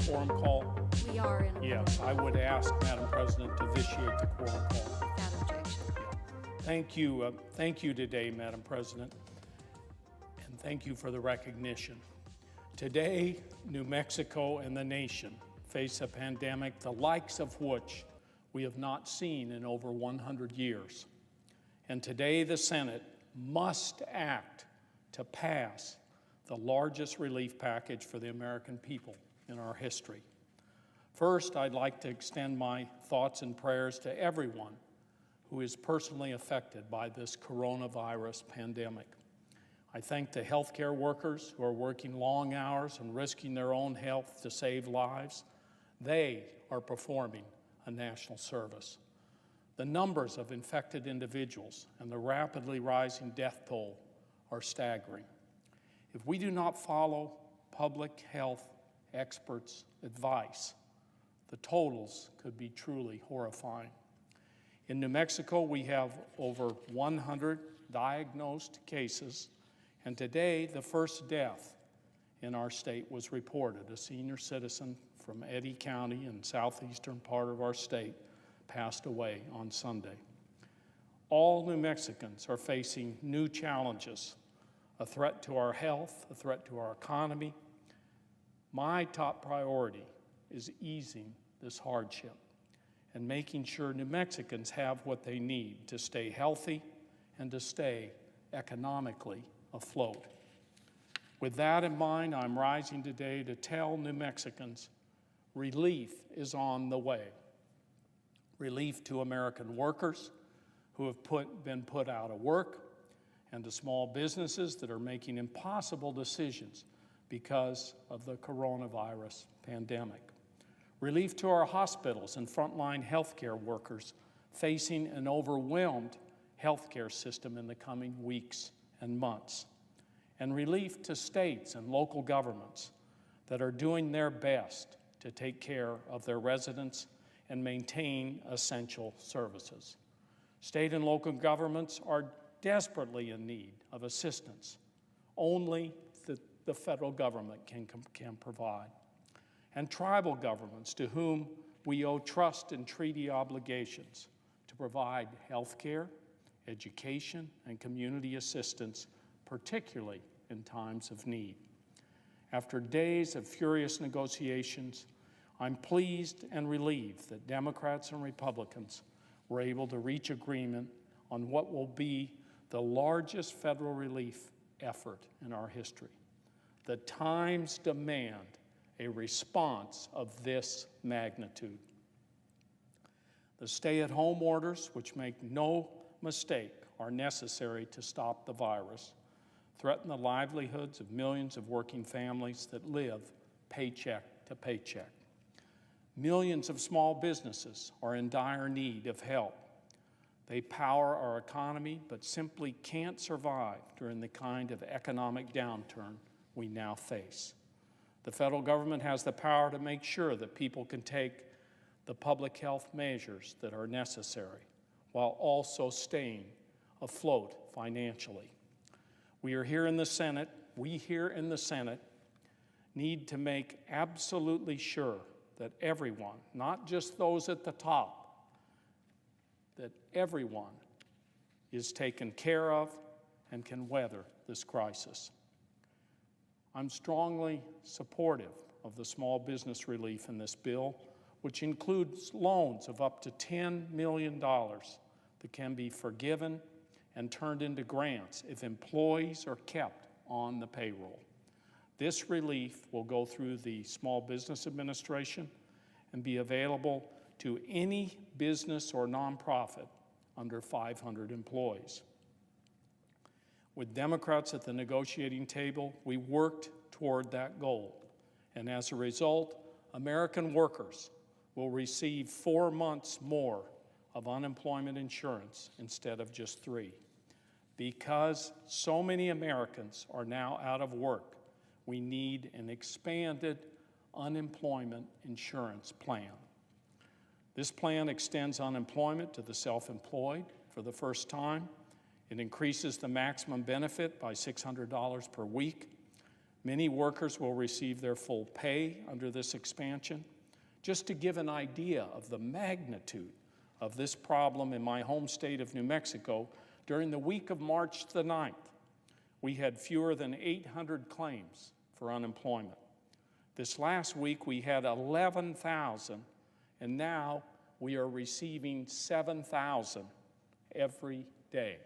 quorum call? We are in a Yes, I would ask, Madam President, to vitiate the quorum call. without objection. Thank you today, Madam President, and thank you for the recognition. Today, New Mexico and the nation face a pandemic the likes of which we have not seen in over 100 years. And today, the Senate must act to pass the largest relief package for the American people in our history. First, I'd like to extend my thoughts and prayers to everyone who is personally affected by this coronavirus pandemic. I thank the healthcare workers who are working long hours and risking their own health to save lives. They are performing a national service. The numbers of infected individuals and the rapidly rising death toll are staggering. If we do not follow public health experts' advice, the totals could be truly horrifying. In New Mexico, we have over 100 diagnosed cases, and today the first death in our state was reported. A senior citizen from Eddy County in southeastern part of our state passed away on Sunday. All New Mexicans are facing new challenges, a threat to our health, a threat to our economy. My top priority is easing this hardship and making sure New Mexicans have what they need to stay healthy and to stay economically afloat. With that in mind, I'm rising today to tell New Mexicans relief is on the way. Relief to American workers who have been put out of work, and to small businesses that are making impossible decisions because of the coronavirus pandemic. Relief to our hospitals and frontline healthcare workers facing an overwhelmed healthcare system in the coming weeks and months. And relief to states and local governments that are doing their best to take care of their residents and maintain essential services. State and local governments are desperately in need of assistance. Only the federal government can provide. And tribal governments to whom we owe trust and treaty obligations to provide health care, education, and community assistance, particularly in times of need. After days of furious negotiations, I'm pleased and relieved that Democrats and Republicans were able to reach agreement on what will be the largest federal relief effort in our history. The times demand a response of this magnitude. The stay-at-home orders, which make no mistake are necessary to stop the virus, threaten the livelihoods of millions of working families that live paycheck to paycheck. Millions of small businesses are in dire need of help. They power our economy, but simply can't survive during the kind of economic downturn we now face. The federal government has the power to make sure that people can take the public health measures that are necessary while also staying afloat financially. We here in the Senate need to make absolutely sure that everyone, not just those at the top, that everyone is taken care of and can weather this crisis. I'm strongly supportive of the small business relief in this bill, which includes loans of up to $10 million that can be forgiven and turned into grants if employees are kept on the payroll. This relief will go through the Small Business Administration and be available to any business or nonprofit under 500 employees. With Democrats at the negotiating table, we worked toward that goal. And as a result, American workers will receive 4 months more of unemployment insurance instead of just 3. Because so many Americans are now out of work, we need an expanded unemployment insurance plan. This plan extends unemployment to the self-employed for the first time. It increases the maximum benefit by $600 per week. Many workers will receive their full pay under this expansion. Just to give an idea of the magnitude of this problem in my home state of New Mexico, during the week of March the 9th, we had fewer than 800 claims for unemployment. This last week we had 11,000, and now we are receiving 7,000 every day.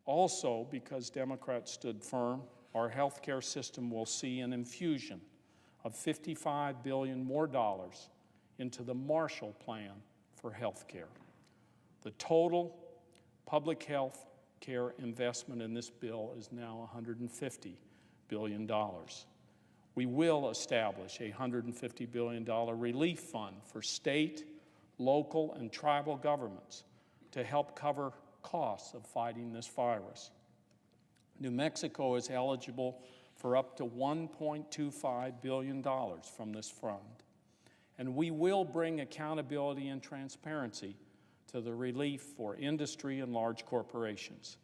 Also, because Democrats stood firm, our healthcare system will see an infusion of $55 billion more into the Marshall Plan for healthcare. The total public health care investment in this bill is now $150 billion. We will establish a $150 billion relief fund for state, local, and tribal governments to help cover costs of fighting this virus. New Mexico is eligible for up to $1.25 billion from this fund, and we will bring accountability and transparency to the relief for industry and large corporations.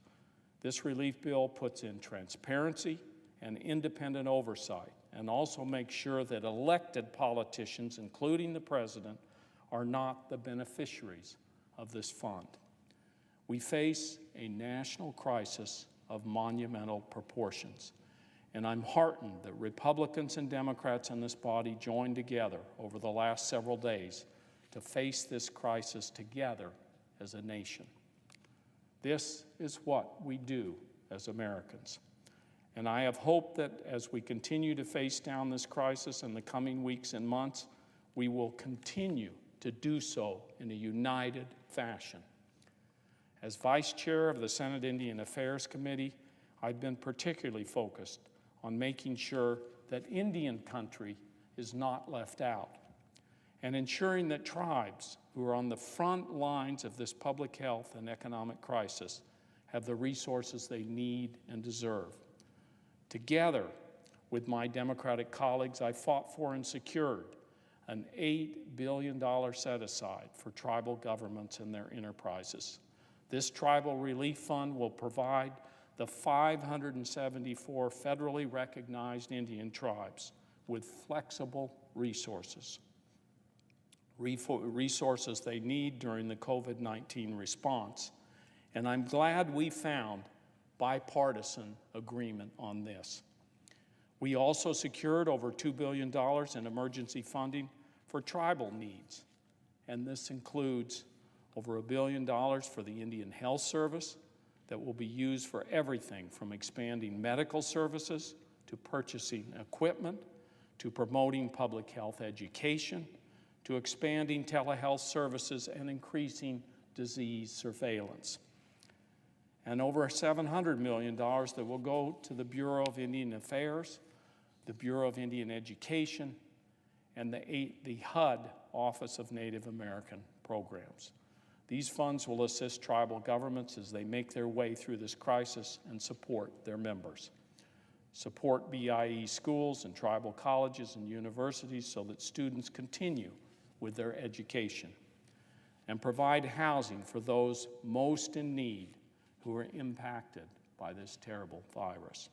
This relief bill puts in transparency and independent oversight, and also makes sure that elected politicians, including the president, are not the beneficiaries of this fund. We face a national crisis of monumental proportions, and I'm heartened that Republicans and Democrats in this body joined together over the last several days to face this crisis together as a nation. This is what we do as Americans. And I have hope that as we continue to face down this crisis in the coming weeks and months, we will continue to do so in a united fashion. As Vice Chair of the Senate Indian Affairs Committee, I've been particularly focused on making sure that Indian country is not left out, and ensuring that tribes who are on the front lines of this public health and economic crisis have the resources they need and deserve. Together with my Democratic colleagues, I fought for and secured an $8 billion set-aside for tribal governments and their enterprises. This tribal relief fund will provide the 574 federally recognized Indian tribes with flexible resources they need during the COVID-19 response. And I'm glad we found bipartisan agreement on this. We also secured over $2 billion in emergency funding for tribal needs, and this includes over $1 billion for the Indian Health Service that will be used for everything from expanding medical services to purchasing equipment, to promoting public health education, to expanding telehealth services and increasing disease surveillance. And over $700 million that will go to the Bureau of Indian Affairs, the Bureau of Indian Education, and the HUD, Office of Native American Programs. These funds will assist tribal governments as they make their way through this crisis and support their members. Support BIE schools and tribal colleges and universities so that students continue with their education, and provide housing for those most in need who are impacted by this terrible virus.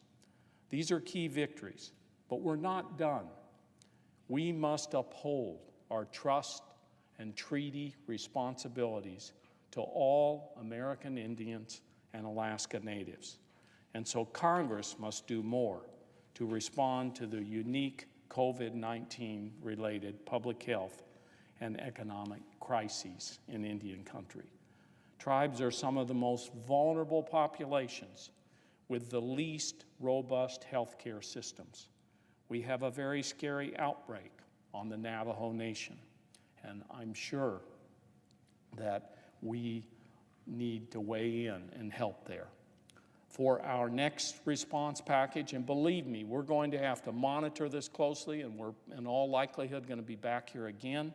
These are key victories, but we're not done. We must uphold our trust and treaty responsibilities to all American Indians and Alaska Natives. And so Congress must do more to respond to the unique COVID-19 related public health and economic crises in Indian country. Tribes are some of the most vulnerable populations with the least robust healthcare systems. We have a very scary outbreak on the Navajo Nation, and I'm sure that we need to weigh in and help there. For our next response package, and believe me, we're going to have to monitor this closely, and we're in all likelihood going to be back here again.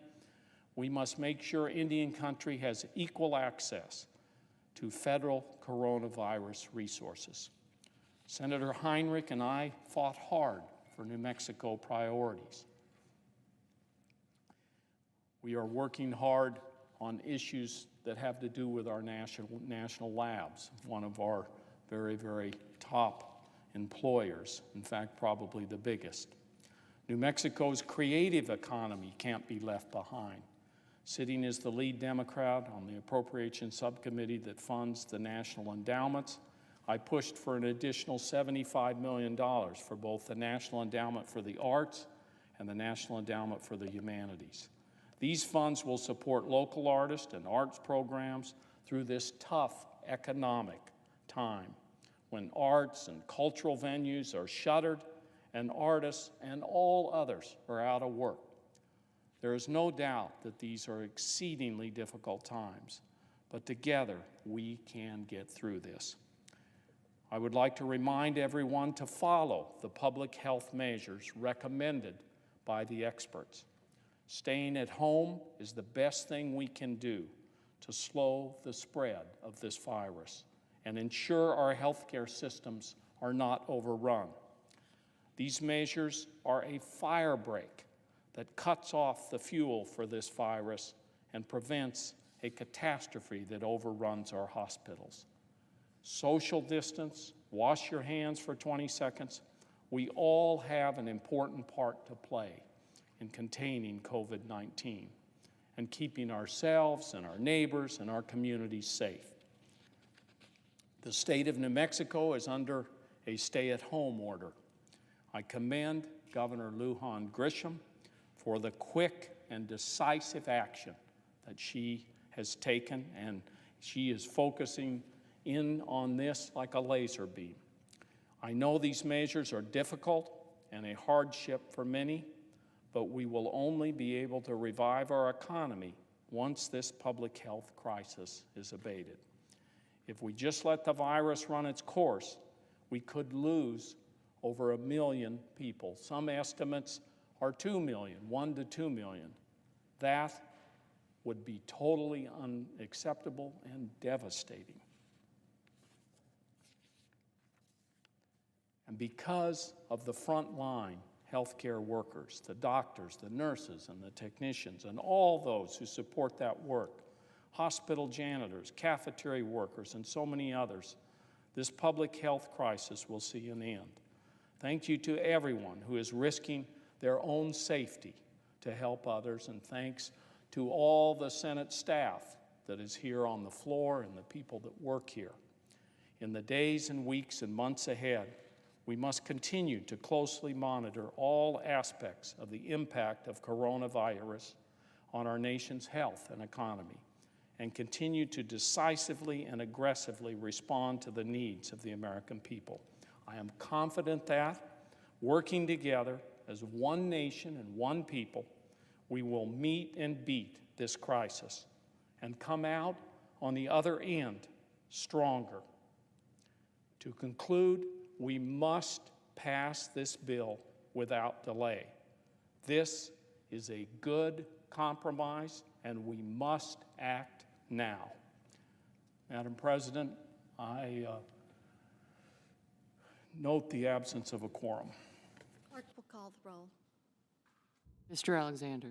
We must make sure Indian country has equal access to federal coronavirus resources. Senator Heinrich and I fought hard for New Mexico priorities. We are working hard on issues that have to do with our national labs, one of our very, very top employers, in fact, probably the biggest. New Mexico's creative economy can't be left behind. Sitting as the lead Democrat on the Appropriations Subcommittee that funds the national endowments, I pushed for an additional $75 million for both the National Endowment for the Arts and the National Endowment for the Humanities. These funds will support local artists and arts programs through this tough economic time when arts and cultural venues are shuttered and artists and all others are out of work. There is no doubt that these are exceedingly difficult times, but together we can get through this. I would like to remind everyone to follow the public health measures recommended by the experts. Staying at home is the best thing we can do to slow the spread of this virus and ensure our healthcare systems are not overrun. These measures are a firebreak that cuts off the fuel for this virus and prevents a catastrophe that overruns our hospitals. Social distance, wash your hands for 20 seconds. We all have an important part to play in containing COVID-19 and keeping ourselves and our neighbors and our communities safe. The state of New Mexico is under a stay-at-home order. I commend Governor Lujan Grisham for the quick and decisive action that she has taken, and she is focusing in on this like a laser beam. I know these measures are difficult and a hardship for many, but we will only be able to revive our economy once this public health crisis is abated. If we just let the virus run its course, we could lose over 1 million people. Some estimates are 2 million, 1 to 2 million. That would be totally unacceptable and devastating. And because of the frontline healthcare workers, the doctors, the nurses, and the technicians, and all those who support that work, hospital janitors, cafeteria workers, and so many others, this public health crisis will see an end. Thank you to everyone who is risking their own safety to help others, and thanks to all the Senate staff that is here on the floor and the people that work here. In the days and weeks and months ahead, we must continue to closely monitor all aspects of the impact of coronavirus on our nation's health and economy, and continue to decisively and aggressively respond to the needs of the American people. I am confident that, working together as one nation and one people, we will meet and beat this crisis and come out on the other end stronger. To conclude, we must pass this bill without delay. This is a good compromise, and we must act now. Madam President, I note the absence of a quorum. Clerk will call the roll. Mr. Alexander.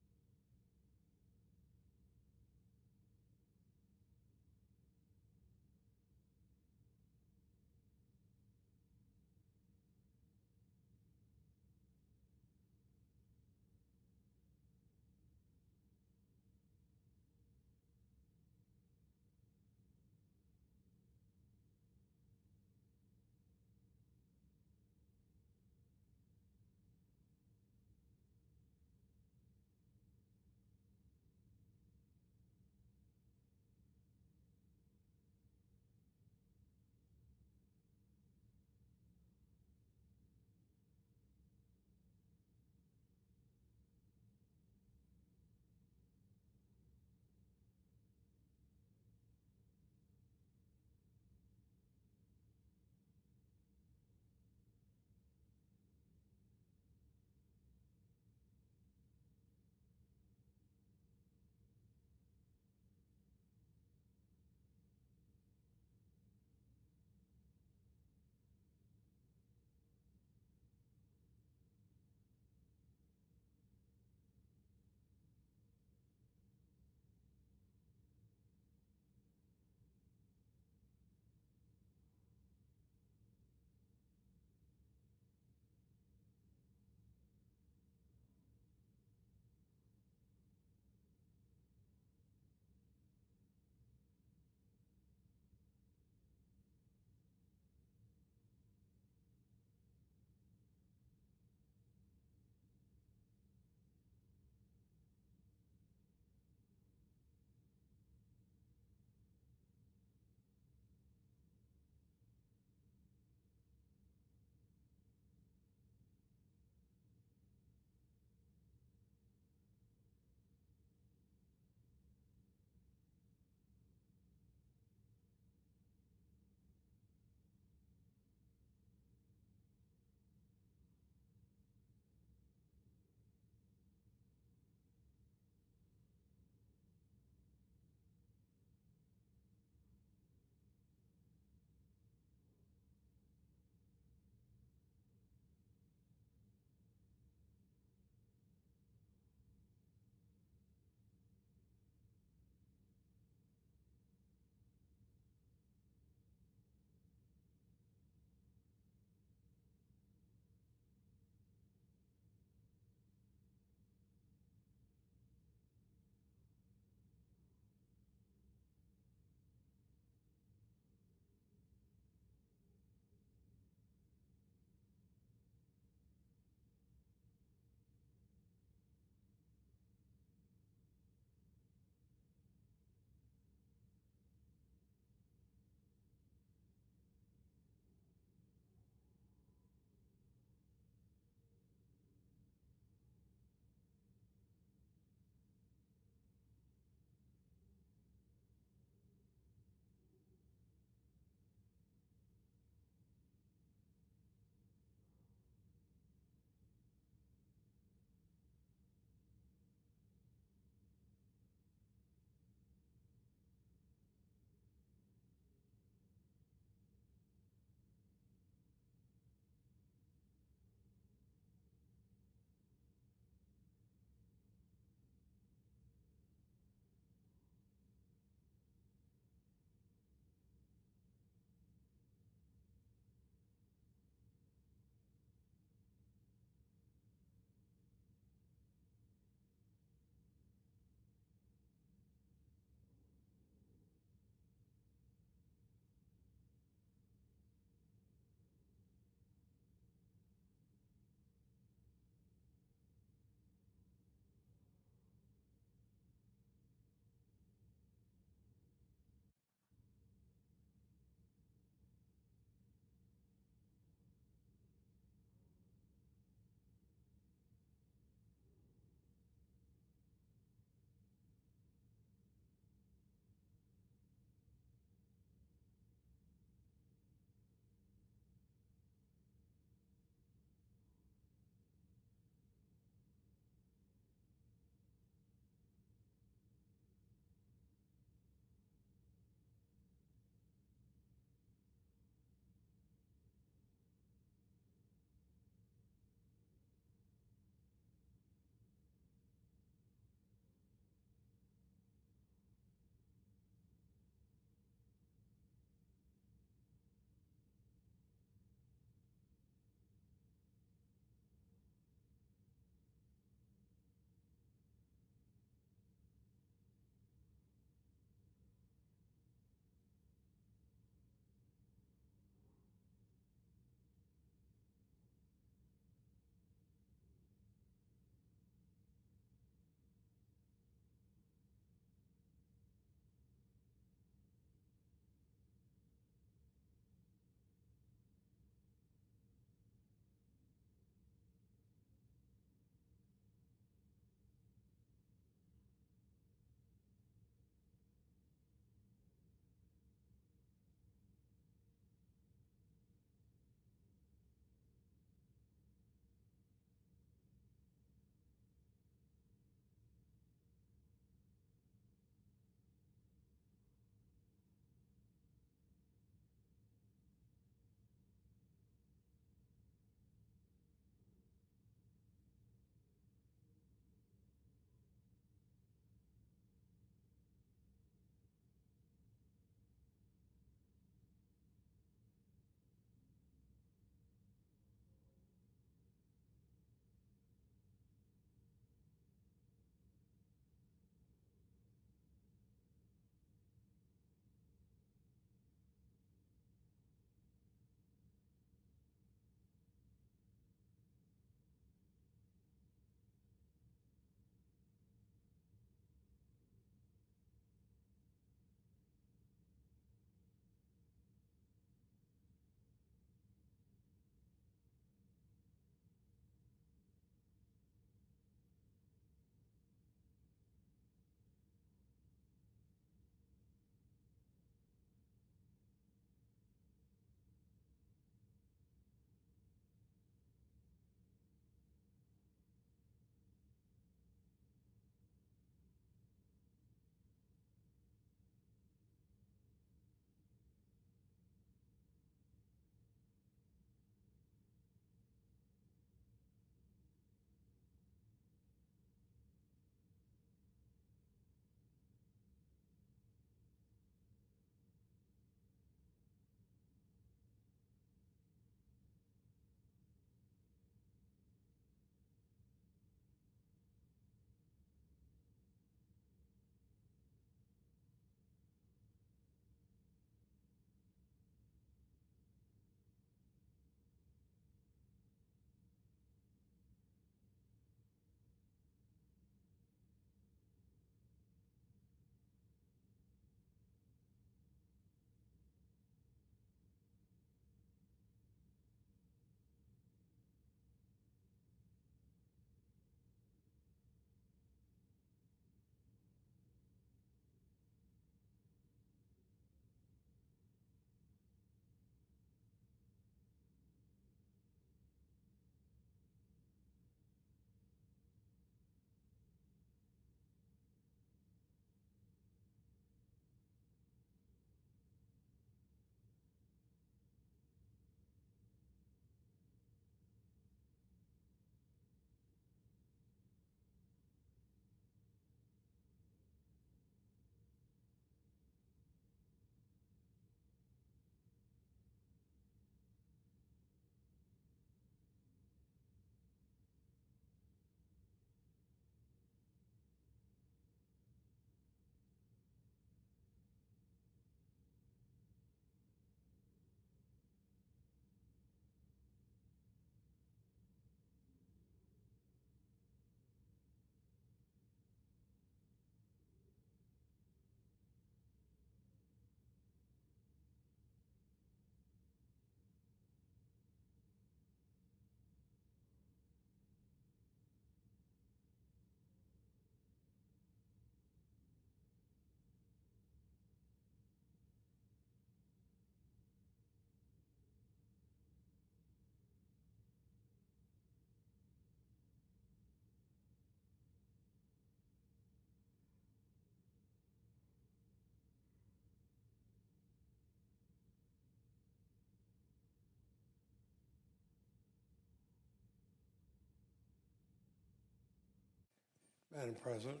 Madam President.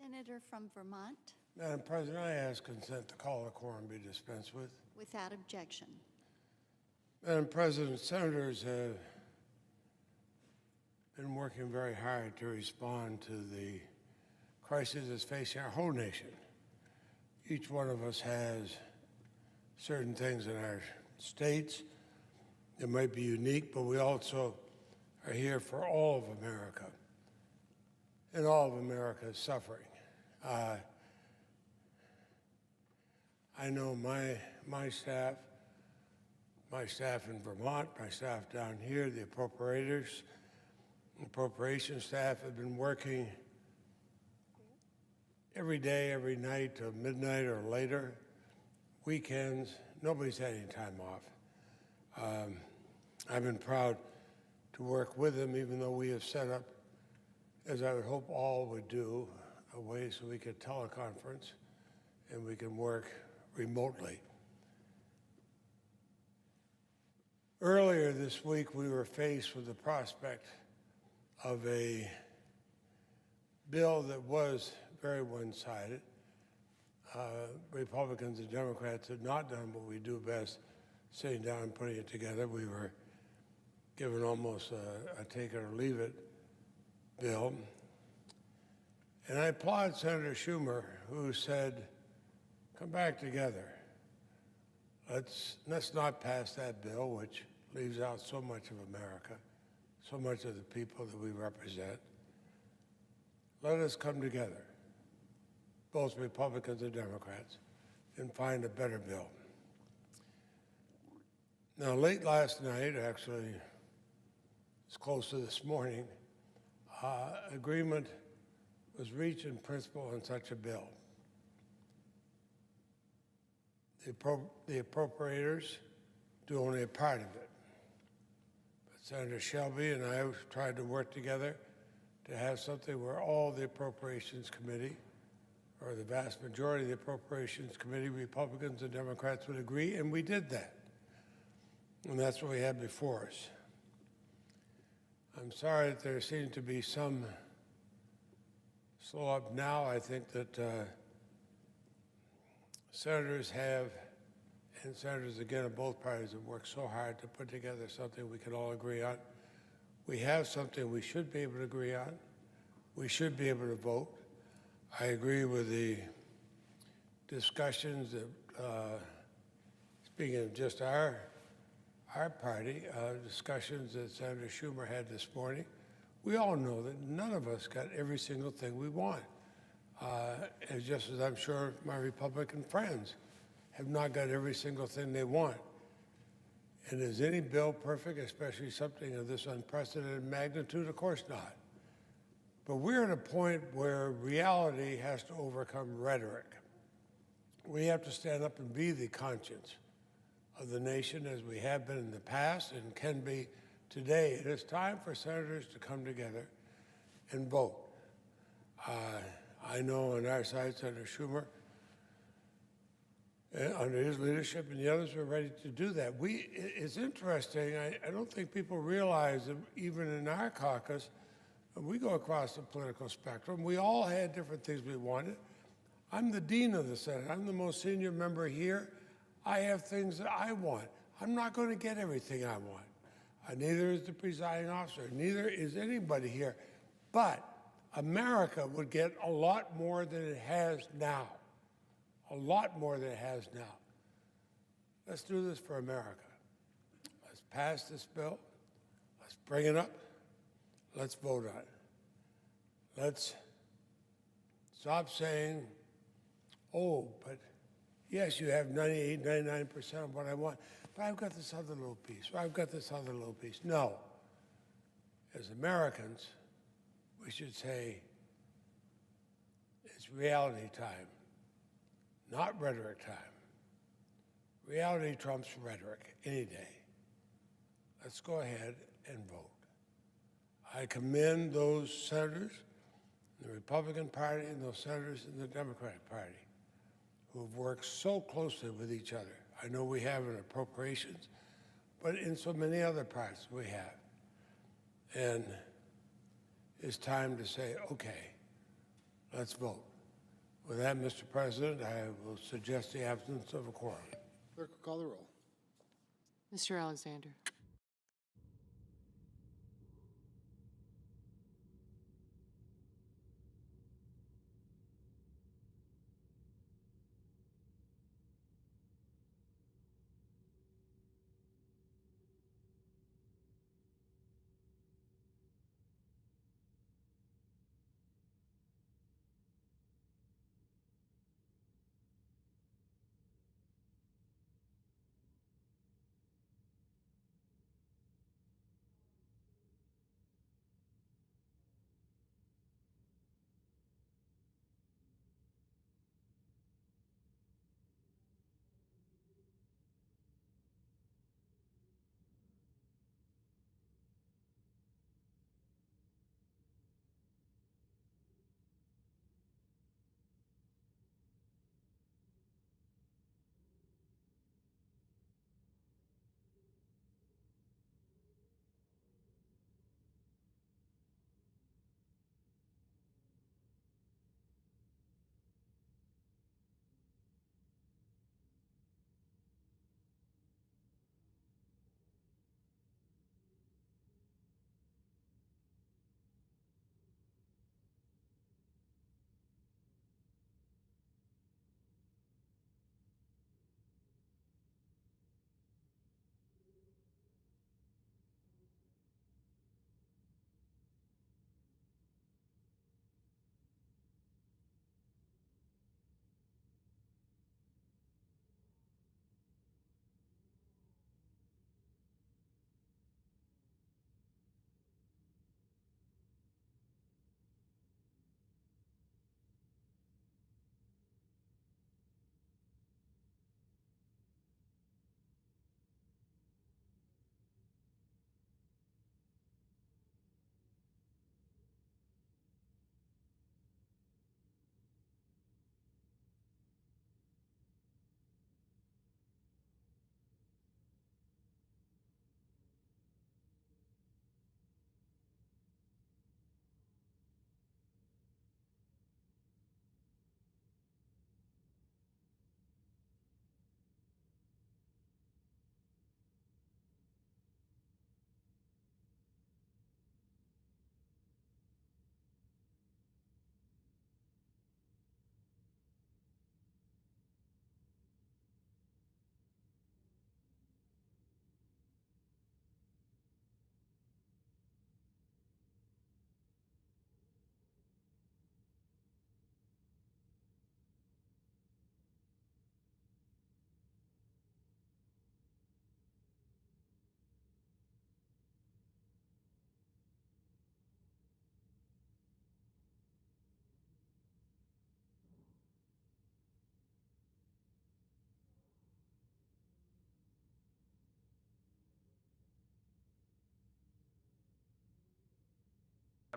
Senator from Vermont, Madam President, I ask consent to call the quorum be dispensed with. without objection. Madam President, senators have been working very hard to respond to the crisis that's facing our whole nation. Each one of us has certain things in our states that might be unique, but we also are here for all of America. And all of America is suffering. I know my staff in Vermont, my staff down here, the appropriations staff have been working every day, every night till midnight or later, weekends. Nobody's had any time off. I've been proud to work with them, even though we have set up, as I would hope all would do, a way so we could teleconference and we can work remotely. Earlier this week, we were faced with the prospect of a bill that was very one-sided. Republicans and Democrats had not done what we do best, sitting down and putting it together. We were given almost a take it or leave it bill. And I applaud Senator Schumer, who said, come back together. Let's not pass that bill, which leaves out so much of America, so much of the people that we represent. Let us come together, both Republicans and Democrats, and find a better bill. Now, late last night, actually, it's close to this morning, agreement was reached in principle on such a bill. The appropriators do only a part of it. But Senator Shelby and I tried to work together to have something where all the Appropriations Committee, or the vast majority of the Appropriations Committee, Republicans and Democrats would agree, and we did that. And that's what we had before us. I'm sorry that there seems to be some slow up now. I think that senators and senators again of both parties have worked so hard to put together something we can all agree on. We have something we should be able to agree on. We should be able to vote. I agree with the discussions that, speaking of just our party, discussions that Senator Schumer had this morning. We all know that none of us got every single thing we want. As just as I'm sure my Republican friends have not got every single thing they want. And is any bill perfect, especially something of this unprecedented magnitude? Of course not. But we're at a point where reality has to overcome rhetoric. We have to stand up and be the conscience of the nation as we have been in the past and can be today. It is time for senators to come together and vote. I know on our side, Senator Schumer, under his leadership, and the others were ready to do that. It's interesting. I don't think people realize that even in our caucus, we go across the political spectrum. We all had different things we wanted. I'm the dean of the Senate. I'm the most senior member here. I have things that I want. I'm not going to get everything I want. Neither is the presiding officer. Neither is anybody here. But America would get a lot more than it has now. A lot more than it has now. Let's do this for America. Let's pass this bill. Let's bring it up. Let's vote on it. Let's stop saying, oh, but yes, you have 98, 99% of what I want, but I've got this other little piece, or I've got this other little piece. No. As Americans, we should say, it's reality time, not rhetoric time. Reality trumps rhetoric any day. Let's go ahead and vote. I commend those senators in the Republican Party and those senators in the Democratic Party who have worked so closely with each other. I know we have in appropriations, but in so many other parts we have. And it's time to say, okay, let's vote. With that, Mr. President, I will suggest the absence of a quorum. Clerk will call the roll. Mr. Alexander.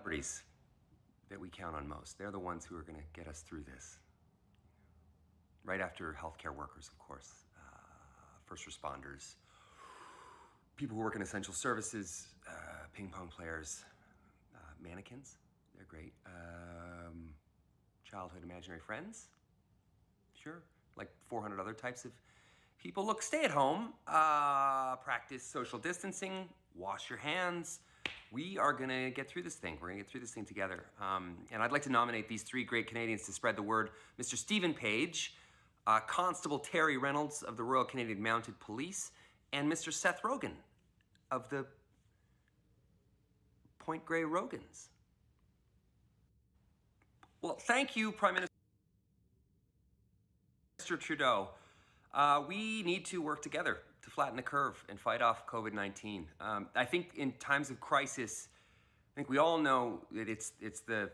Celebrities that we count on most. They're the ones who are going to get us through this. Right after healthcare workers, of course, first responders, people who work in essential services, ping pong players, mannequins. They're great. Childhood imaginary friends. Sure. Like 400 other types of people. Look, stay at home, practice social distancing, wash your hands. We are gonna get through this thing. We're gonna get through this thing together. And I'd like to nominate these three great Canadians to spread the word. Mr. Stephen Page, Constable Terry Reynolds of the Royal Canadian Mounted Police, and Mr. Seth Rogen of the Point Grey Rogans. Well, thank you, Prime Minister Trudeau. We need to work together to flatten the curve and fight off COVID-19. I think in times of crisis, I think we all know that it's the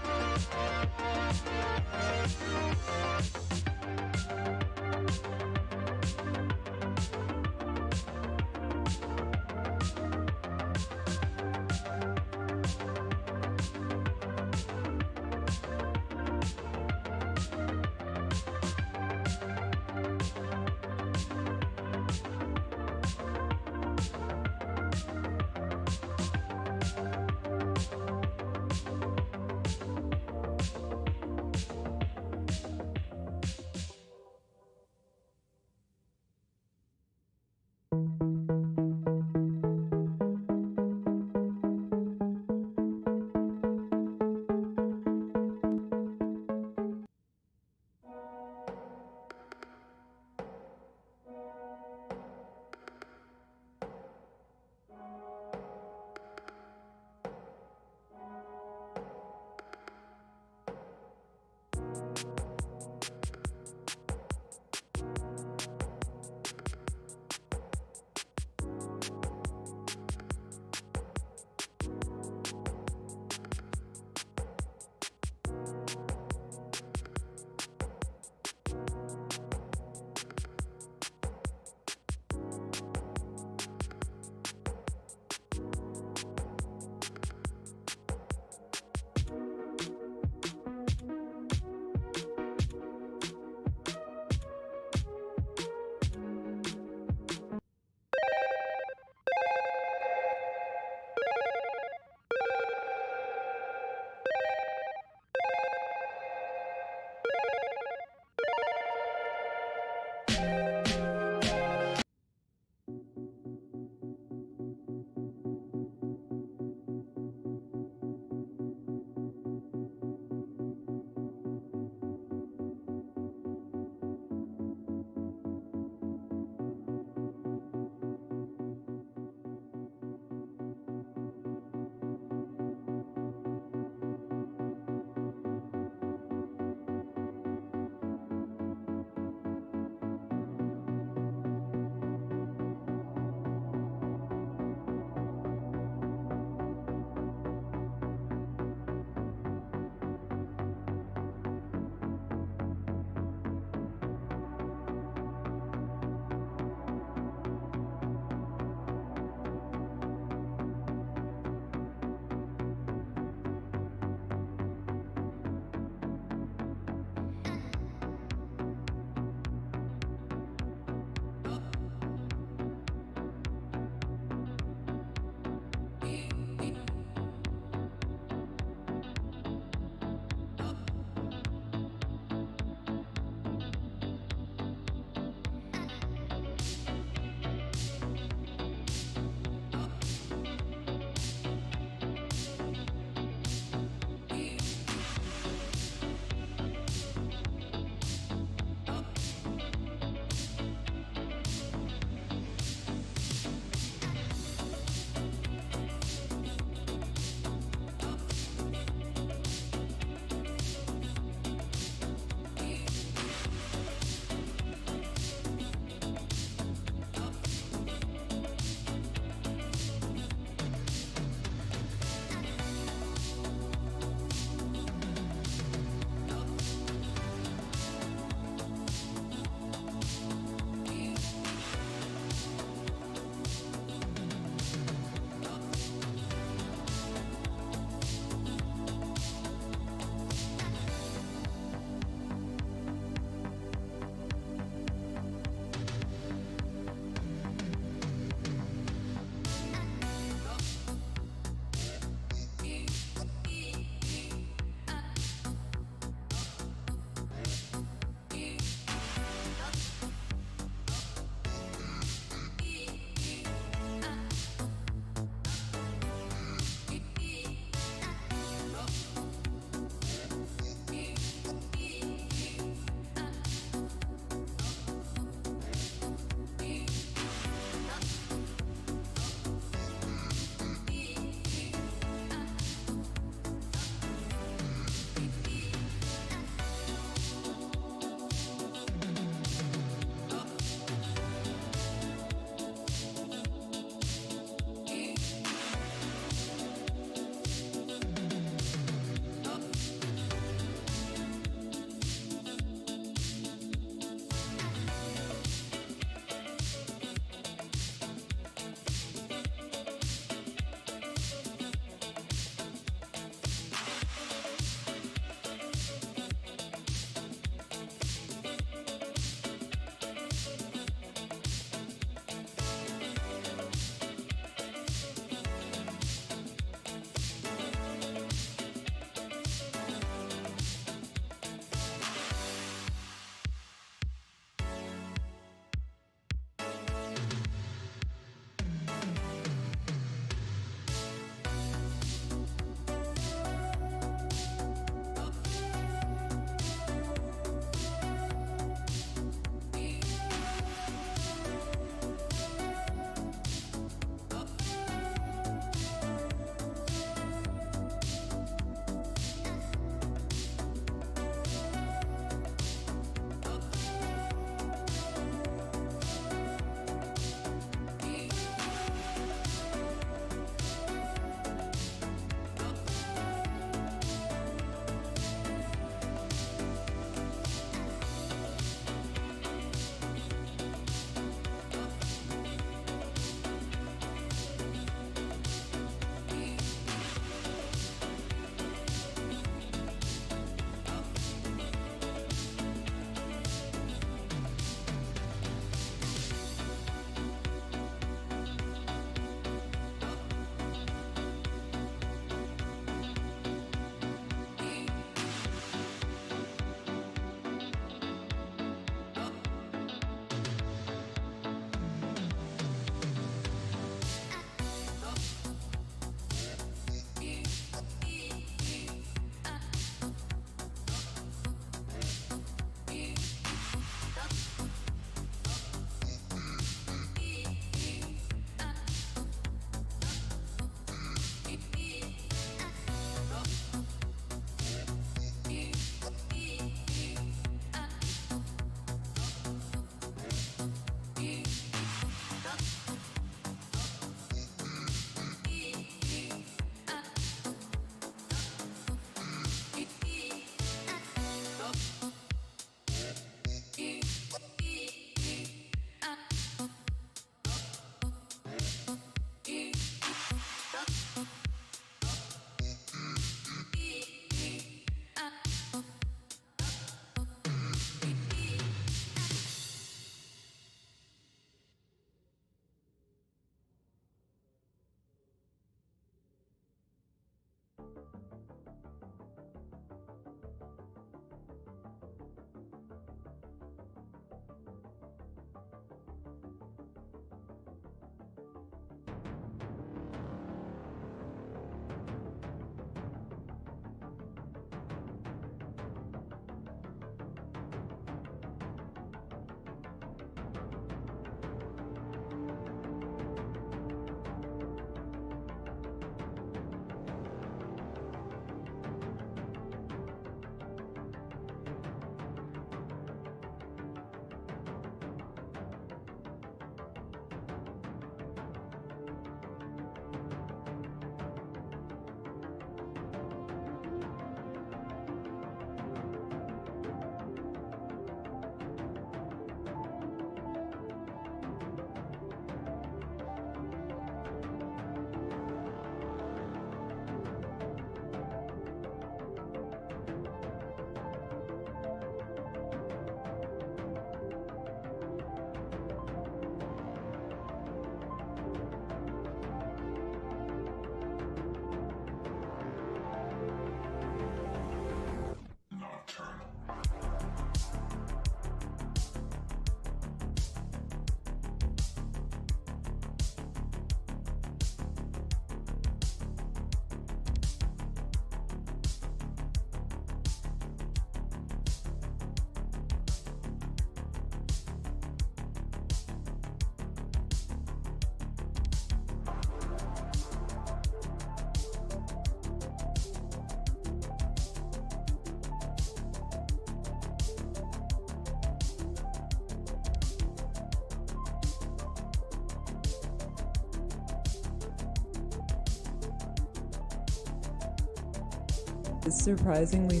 is surprisingly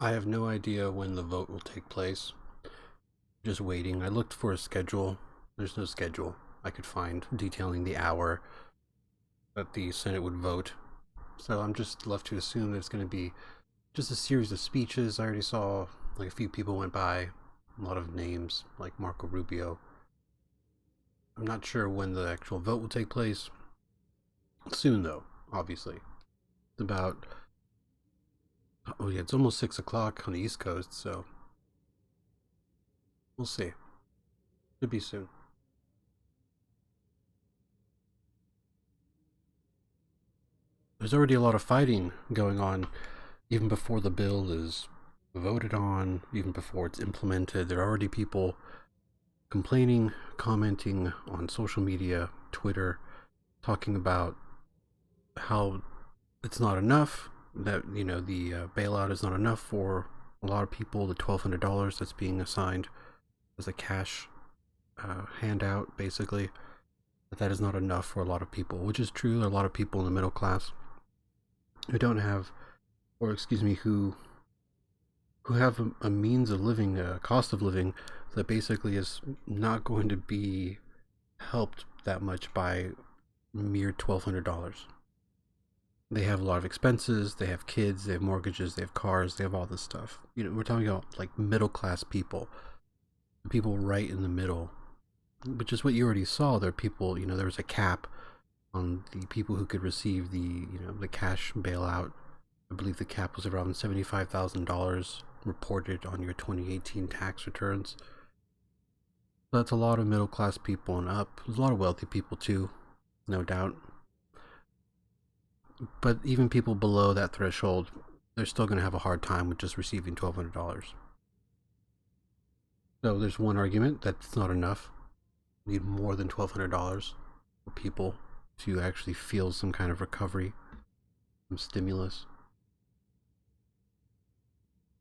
I have no idea when the vote will take place. Just waiting. I looked for a schedule. There's no schedule I could find detailing the hour that the Senate would vote. So I'm just left to assume that it's going to be just a series of speeches. I already saw like a few people went by, a lot of names like Marco Rubio. I'm not sure when the actual vote will take place. Soon though, obviously. It's about, oh yeah, it's almost 6 o'clock on the East Coast, so we'll see. Should be soon. There's already a lot of fighting going on even before the bill is voted on, even before it's implemented. There are already people complaining, commenting on social media, Twitter, talking about how it's not enough, that, you know, the bailout is not enough for a lot of people, the $1,200 that's being assigned as a cash handout, basically, that is not enough for a lot of people, which is true. There are a lot of people in the middle class who don't have, or excuse me, who have a means of living, a cost of living that basically is not going to be helped that much by mere $1,200. They have a lot of expenses, they have kids, they have mortgages, they have cars, they have all this stuff. You know, we're talking about like middle class people right in the middle, which is what you already saw. There are people, you know, there was a cap on the people who could receive the, you know, the cash bailout. I believe the cap was around $75,000 reported on your 2018 tax returns. So that's a lot of middle class people and up. There's a lot of wealthy people too, no doubt. But even people below that threshold, they're still going to have a hard time with just receiving $1,200. So there's one argument that it's not enough. You need more than $1,200 for people to actually feel some kind of recovery, some stimulus.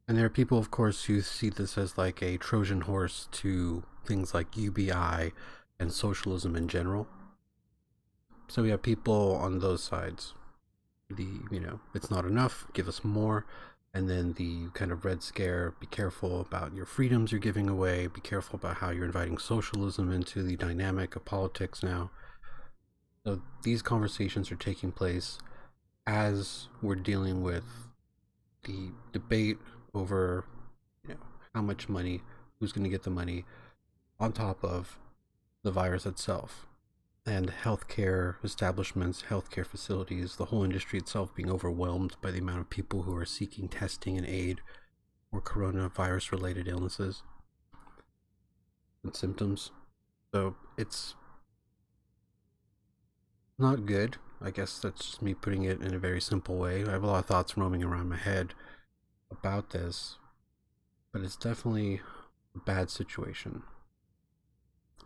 And there are people, of course, who see this as like a Trojan horse to things like UBI and socialism in general. So we have people on those sides. You know, it's not enough, give us more. And then the kind of Red Scare, be careful about your freedoms you're giving away, be careful about how you're inviting socialism into the dynamic of politics now. So these conversations are taking place as we're dealing with the debate over, you know, how much money, who's going to get the money, on top of the virus itself. And healthcare establishments, healthcare facilities, the whole industry itself being overwhelmed by the amount of people who are seeking testing and aid for coronavirus-related illnesses and symptoms. So it's not good. I guess that's just me putting it in a very simple way. I have a lot of thoughts roaming around my head about this, but it's definitely a bad situation.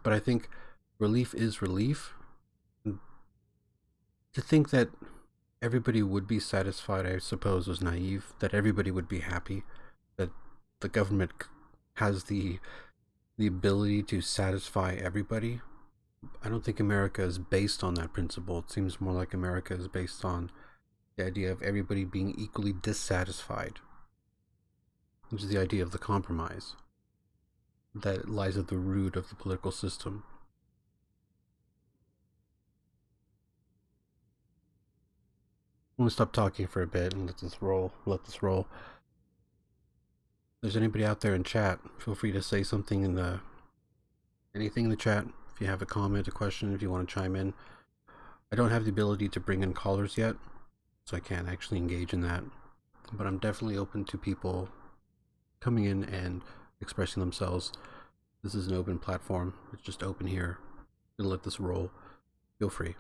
But I think relief is relief. To think that everybody would be satisfied, I suppose, was naive. That everybody would be happy. That the government has the ability to satisfy everybody. I don't think America is based on that principle. It seems more like America is based on the idea of everybody being equally dissatisfied, which is the idea of the compromise that lies at the root of the political system. I'm gonna stop talking for a bit and let this roll. If there's anybody out there in chat, feel free to say something in anything in the chat. If you have a comment, a question, if you want to chime in. I don't have the ability to bring in callers yet, so I can't actually engage in that. But I'm definitely open to people coming in and expressing themselves. This is an open platform. It's just open here. I'm gonna let this roll. Feel free.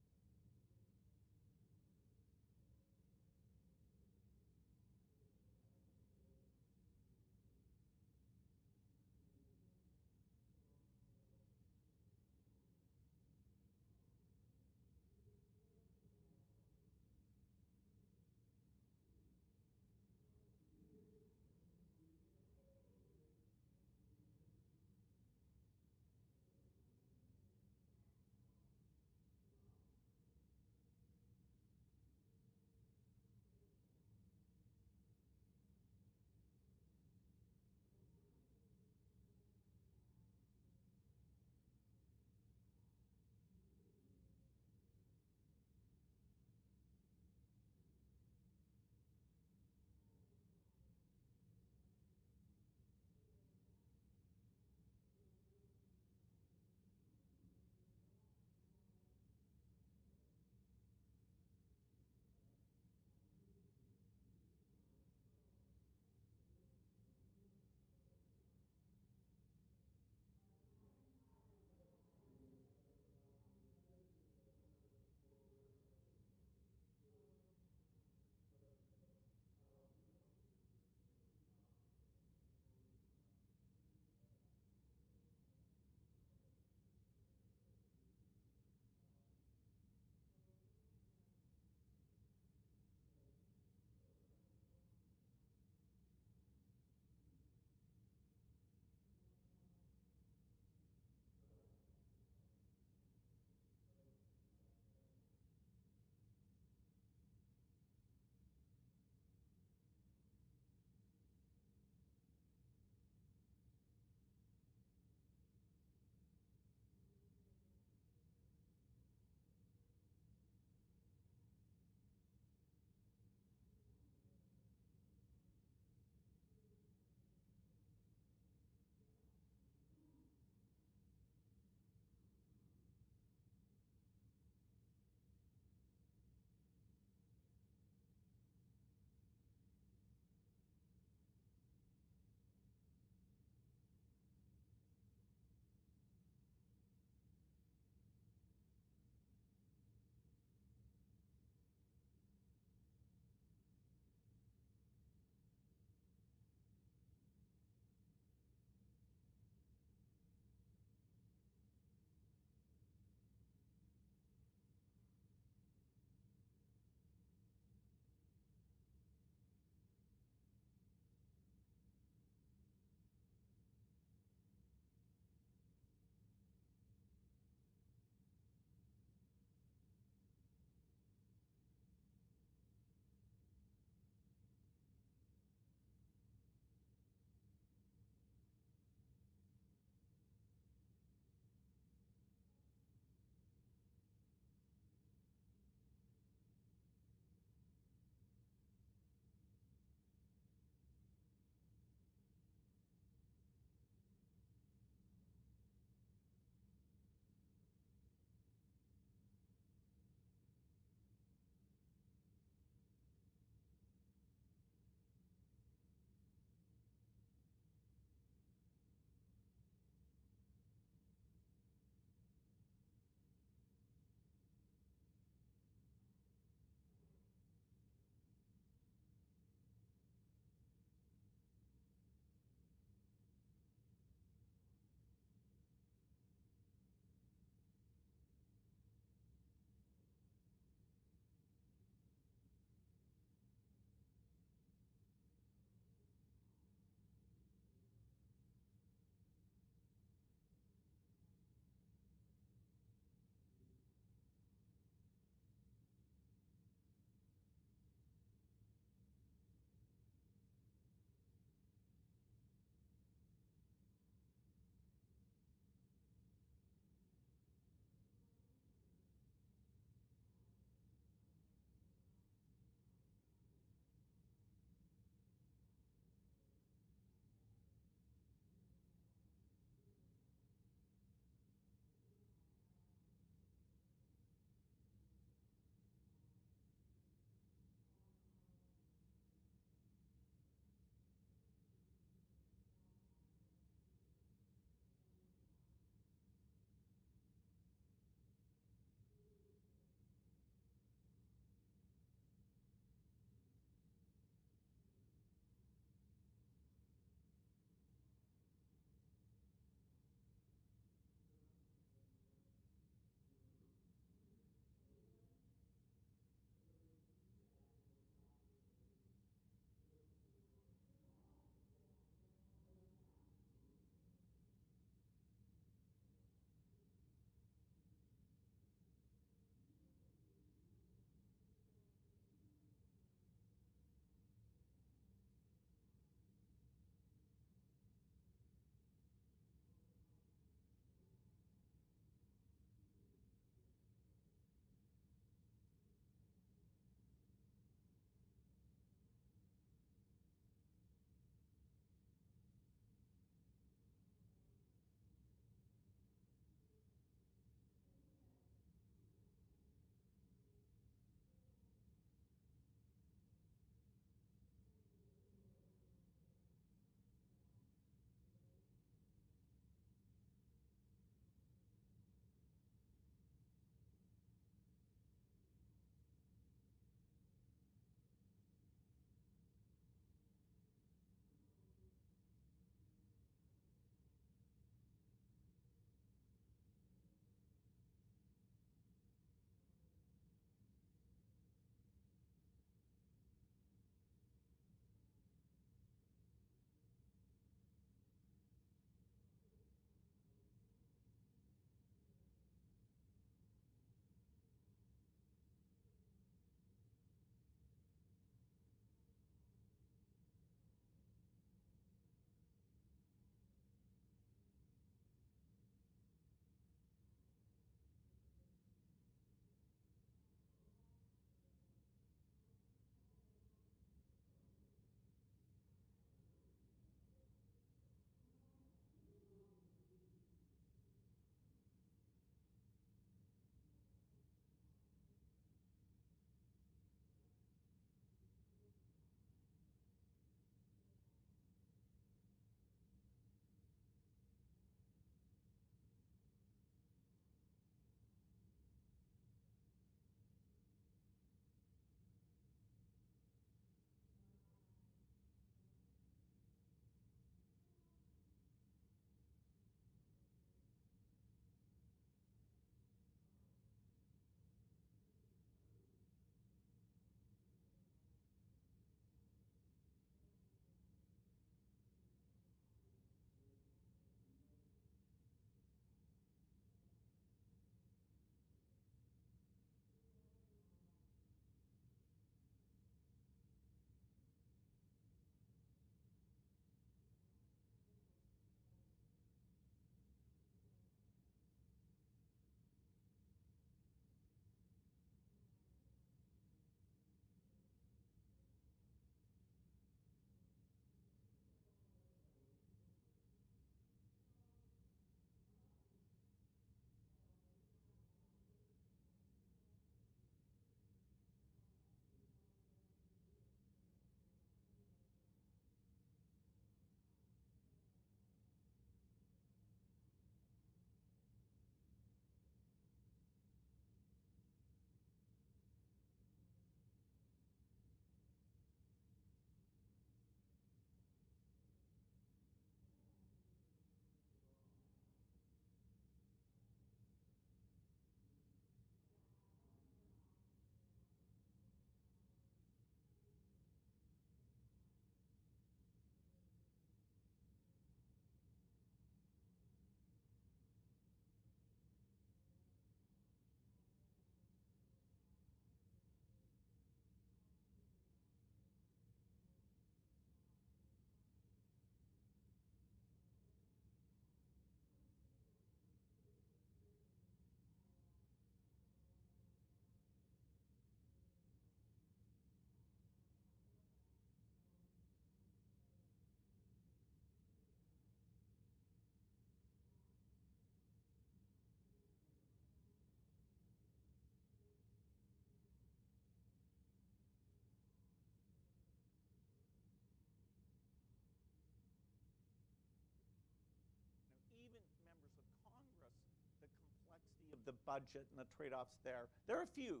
the budget and the trade-offs there. There are a few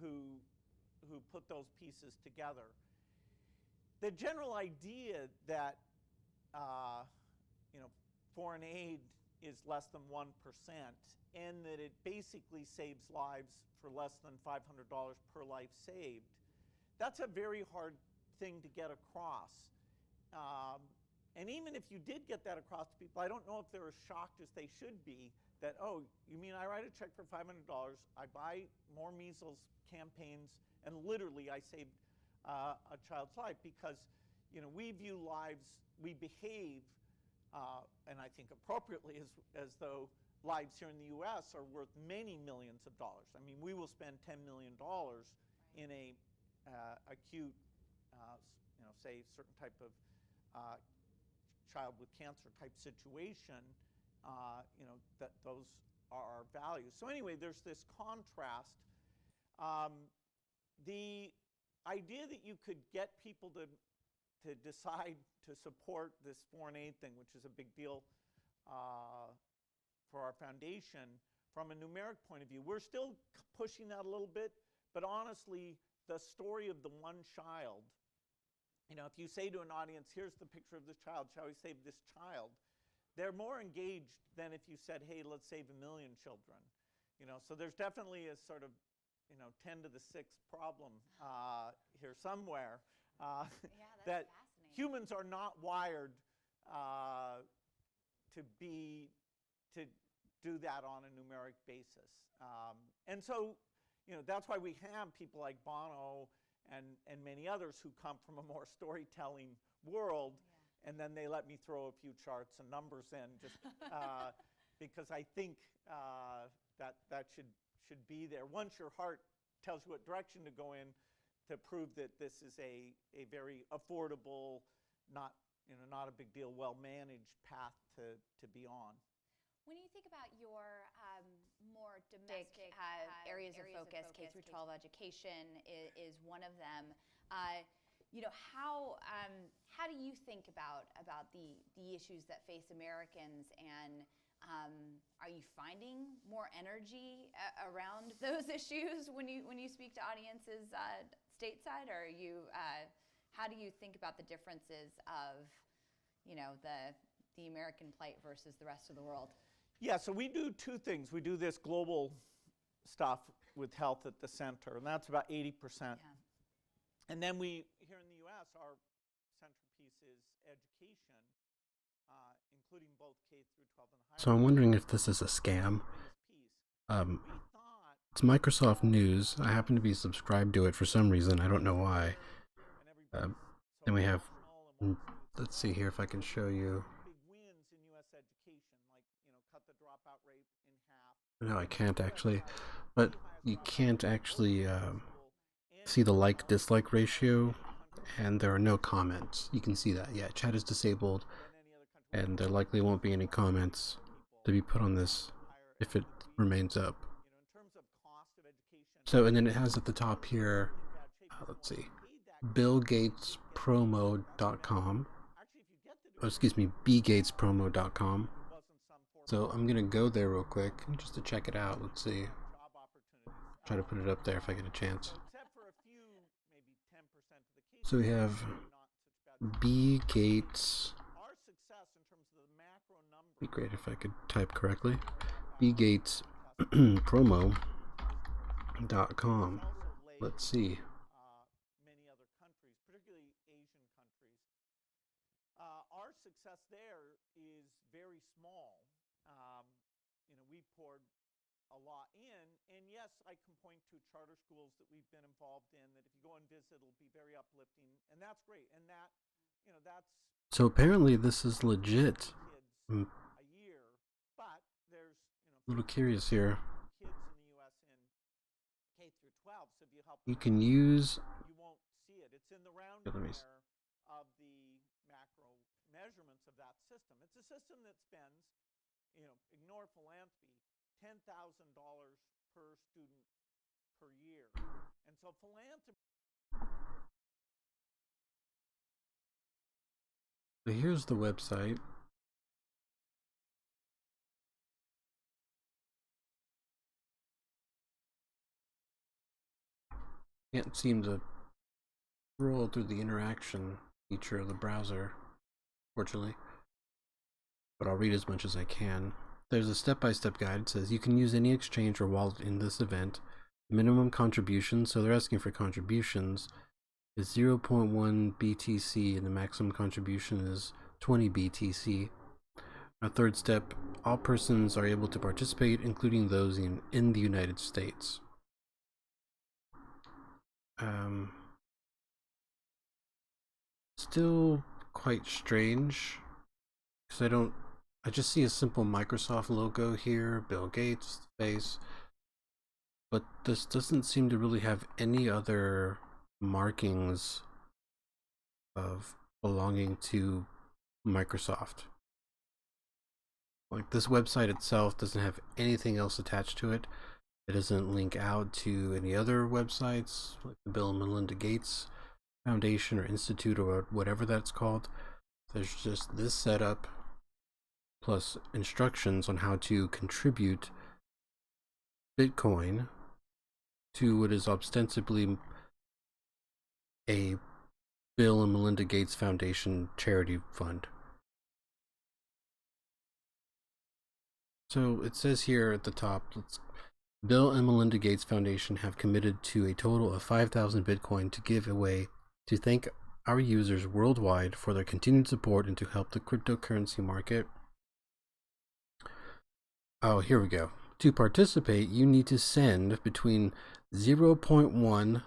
who put those pieces together. The general idea that foreign aid is less than 1% and that it basically saves lives for less than $500 per life saved, that's a very hard thing to get across. And even if you did get that across to people, I don't know if they're as shocked as they should be that, oh, you mean I write a check for $500, I buy more measles campaigns, and literally I saved a child's life, because we view lives, we behave, and I think appropriately, as though lives here in the U.S. are worth many millions of dollars. I mean, we will spend $10 million in a acute, say, certain type of child with cancer type situation. That those are our values. So anyway, there's this contrast. The idea that you could get people to decide to support this foreign aid thing, which is a big deal for our foundation, from a numeric point of view, we're still pushing that a little bit, but honestly, the story of the one child, if you say to an audience, here's the picture of this child, shall we save this child? They're more engaged than if you said, hey, let's save 1 million children. So there's definitely a sort of 10 to the 6th problem here somewhere. That humans are not wired to do that on a numeric basis. And so, that's why we have people like Bono and many others who come from a more storytelling world. And then they let me throw a few charts and numbers in, just because I think that should be there. Once your heart tells you what direction to go in, to prove that this is a very affordable, not a big deal, well-managed path to be on. When you think about your more domestic areas of focus, K through 12 education is one of them. How do you think about the issues that face Americans, and are you finding more energy around those issues when you speak to audiences stateside, or are you how do you think about the differences of the American plight versus the rest of the world? Yeah, so we do two things. We do this global stuff with health at the center, and that's about 80%. Yeah. And then here in the U.S., our centerpiece is education, including both K through 12 and higher. So I'm wondering if this is a scam. It's Microsoft News. I happen to be subscribed to it for some reason. I don't know why. Then we have, let's see here if I can show you. No, I can't actually. But you can't actually see the like-dislike ratio, and there are no comments. You can see that. Yeah, chat is disabled, and there likely won't be any comments to be put on this if it remains up. So, and then it has at the top here, let's see, BillGatesPromo.com. Oh, excuse me, BGatesPromo.com. So I'm gonna go there real quick just to check it out. Let's see. Try to put it up there if I get a chance. So we have B Gates. Be great if I could type correctly. BGatesPromo.com. Let's see. Many other countries, particularly Asian countries. Our success there is very small. We poured a lot in, and yes, I can point to charter schools that we've been involved in that if you go and visit, it'll be very uplifting, and that's great. And that's so apparently this is legit. a year, but there's A little curious here. kids in the U.S. in K through 12, so if you help You can use. you won't see it. It's in the round Let me there of the macro measurements of that system. It's a system that spends, ignore philanthropy, $10,000 per student per year. And so philanthropy. So here's the website. Can't seem to scroll through the interaction feature of the browser, fortunately. But I'll read as much as I can. There's a step-by-step guide. It says you can use any exchange or wallet in this event. Minimum contribution, so they're asking for contributions, is 0.1 BTC and the maximum contribution is 20 BTC. Our third step, all persons are able to participate, including those in the United States. Still quite strange, because I just see a simple Microsoft logo here, Bill Gates face, but this doesn't seem to really have any other markings of belonging to Microsoft. Like, this website itself doesn't have anything else attached to it. It doesn't link out to any other websites like the Bill and Melinda Gates Foundation or Institute or whatever that's called. There's just this setup plus instructions on how to contribute Bitcoin to what is ostensibly a Bill and Melinda Gates Foundation charity fund. So it says here at the top, Bill and Melinda Gates Foundation have committed to a total of 5,000 Bitcoin to give away to thank our users worldwide for their continued support and to help the cryptocurrency market. Oh, here we go. To participate, you need to send between 0.1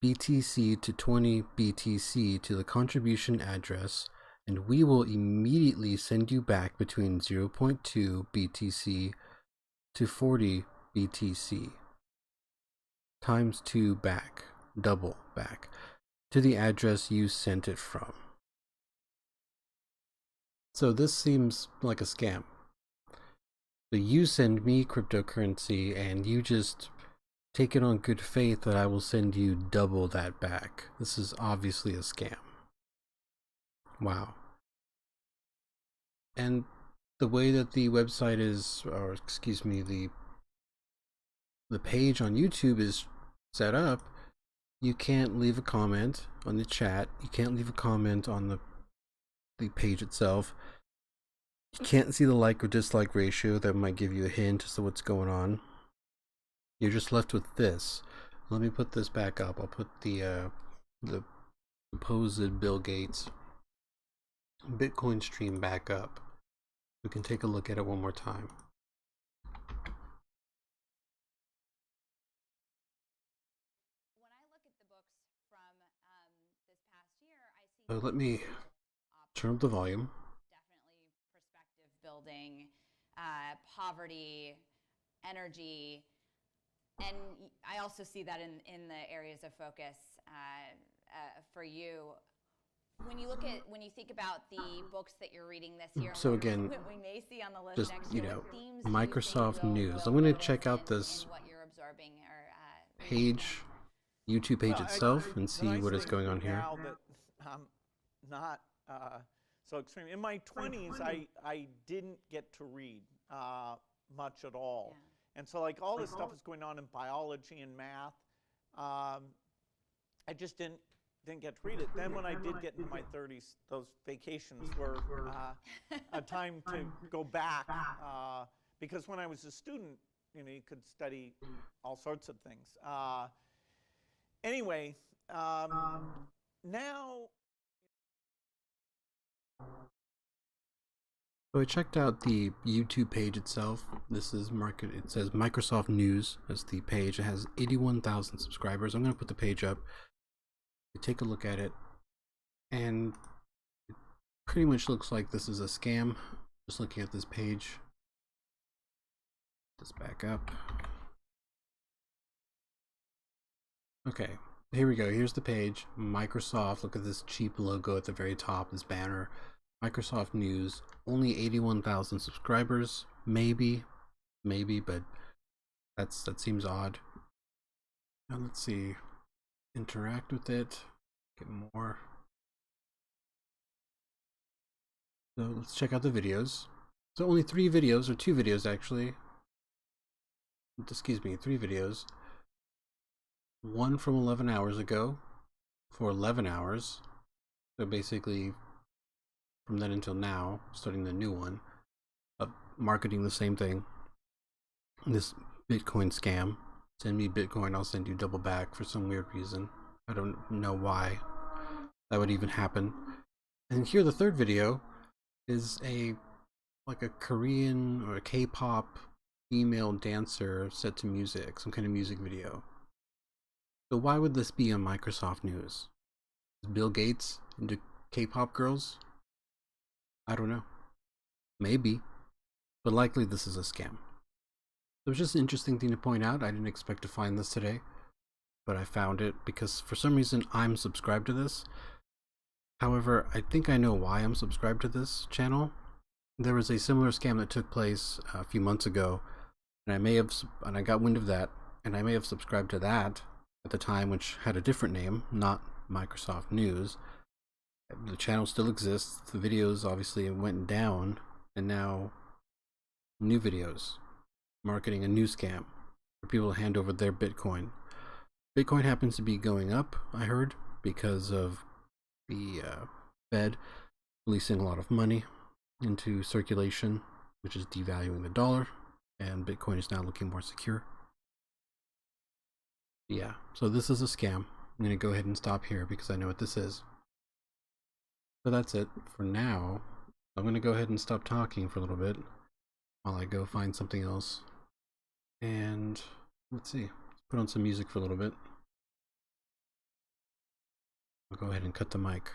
BTC to 20 BTC to the contribution address, and we will immediately send you back between 0.2 BTC to 40 BTC times 2 back, double back, to the address you sent it from. So this seems like a scam. So you send me cryptocurrency and you just take it on good faith that I will send you double that back. This is obviously a scam. Wow. And the way that the website is, or excuse me, the page on YouTube is set up, you can't leave a comment on the chat. You can't leave a comment on the page itself. You can't see the like or dislike ratio that might give you a hint as to what's going on. You're just left with this. Let me put this back up. I'll put the supposed Bill Gates Bitcoin stream back up. We can take a look at it one more time. When I look at the books from this past year, I see. So let me turn up the volume. Definitely perspective building, poverty, energy, and I also see that in the areas of focus for you. When you think about the books that you're reading this year, So again, what we may see on the list just, next you year, know, what themes do you Microsoft think News. will I'm going to focus check out in this what you're observing or page, YouTube page Well, itself, and the see nice what is thing going on here. Now that I'm not so extreme. In my 20s, I didn't get to read much at all. Yeah. And so like all this stuff is going on in biology and math. I just didn't get to read it. Then when I did get into my 30s, those vacations were a time to go back because when I was a student, you know, you could study all sorts of things. Anyway, now. So I checked out the YouTube page itself. This is it says Microsoft News as the page. It has 81,000 subscribers. I'm going to put the page up. You take a look at it, and it pretty much looks like this is a scam. Just looking at this page. This back up. Okay, here we go. Here's the page. Microsoft. Look at this cheap logo at the very top, this banner. Microsoft News, only 81,000 subscribers, maybe, but that seems odd. Now let's see, interact with it, get more. So let's check out the videos. So only 3 videos, or 2 videos actually. Excuse me, 3 videos. one from 11 hours ago for 11 hours. So basically, from then until now, starting the new one, of marketing the same thing. This Bitcoin scam. Send me Bitcoin, I'll send you double back for some weird reason. I don't know why that would even happen. And here the third video is like a Korean or a K-pop female dancer set to music, some kind of music video. So why would this be on Microsoft News? Is Bill Gates into K-pop girls? I don't know. Maybe. But likely this is a scam. It was just an interesting thing to point out. I didn't expect to find this today, but I found it because for some reason I'm subscribed to this. However, I think I know why I'm subscribed to this channel. There was a similar scam that took place a few months ago, and I got wind of that, and I may have subscribed to that at the time, which had a different name, not Microsoft News. The channel still exists. The videos obviously went down, and now new videos marketing a new scam for people to hand over their Bitcoin. Bitcoin happens to be going up, I heard, because of the Fed releasing a lot of money into circulation, which is devaluing the dollar, and Bitcoin is now looking more secure. Yeah, so this is a scam. I'm going to go ahead and stop here because I know what this is. So that's it for now. I'm going to go ahead and stop talking for a little bit while I go find something else. And let's see, let's put on some music for a little bit. I'll go ahead and cut the mic.